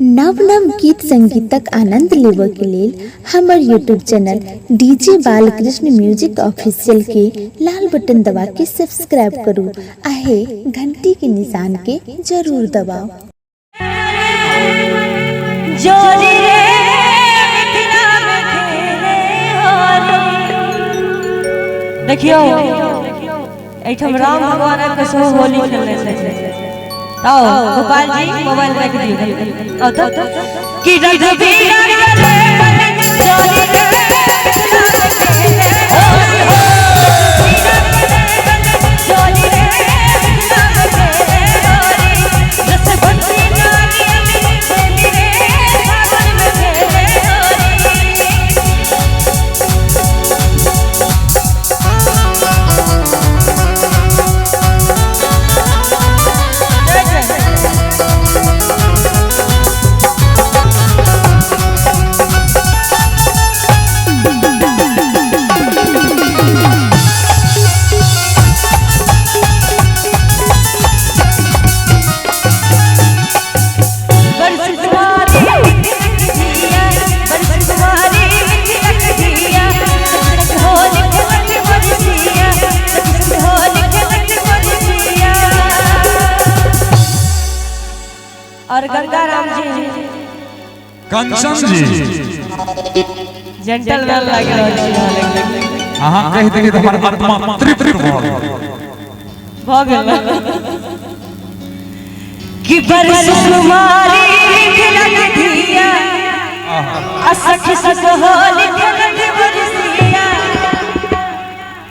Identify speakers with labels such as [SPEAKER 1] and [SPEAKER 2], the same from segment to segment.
[SPEAKER 1] नव नव गीत संगीतक आनंद लेबऽ के लेल हमर YouTube channel DJ Balkrishna music official के लाल बटन दबा के सब्सक्राइब करू आहे घंटी के निशान के जरूर दबाओ।
[SPEAKER 2] देखियो एठम राम भगवान के सो होली खेलने छै। आओ गोपाल जी मोबाइल रख दियो। आओ तो कि रघुवीरा चले और गंगा राम जी
[SPEAKER 3] कंचन जी
[SPEAKER 2] जेंटलमैन लग रहल
[SPEAKER 3] अहाँ कहि देलिए त हमर आत्मा तृप्त भ गेल
[SPEAKER 2] कि बरस कुमारी खिलत दिया असख सख होली खिलत बरसिया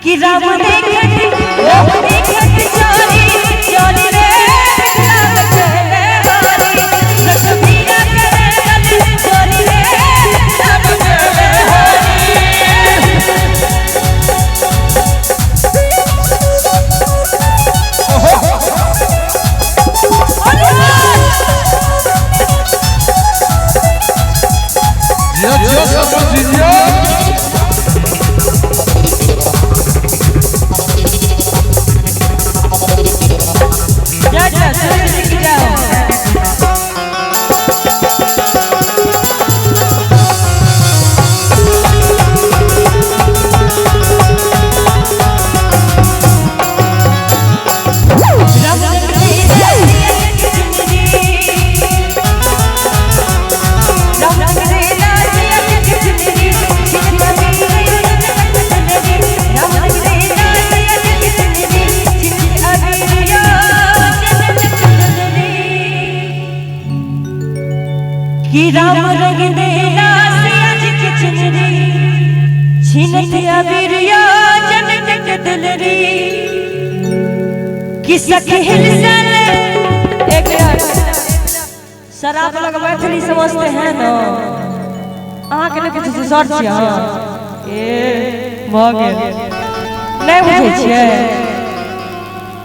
[SPEAKER 2] कि राम देखत ओ देखत चोरी चोरी रे कि राम रंग देला सियाज के चुनरी छिनत अबिरिया जनक के दुलरी कि सखे हिलसन एक शराब लग बैठली समझते हैं ना अहाँ के कुछ शॉर्ट छियै ए भ गेल नहीं बुझै छियै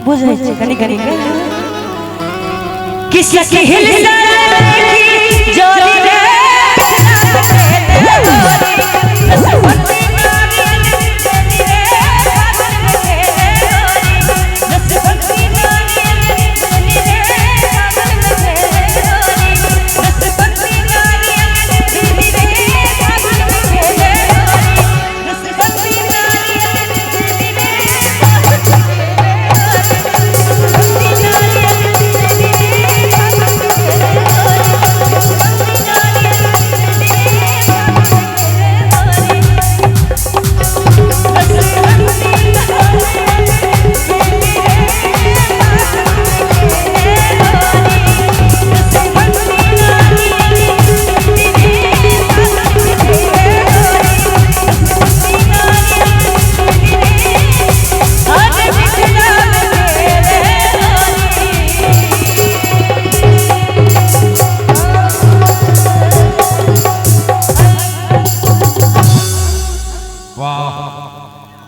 [SPEAKER 2] बुझै छियै कनी कनी के कि सखे हिलसन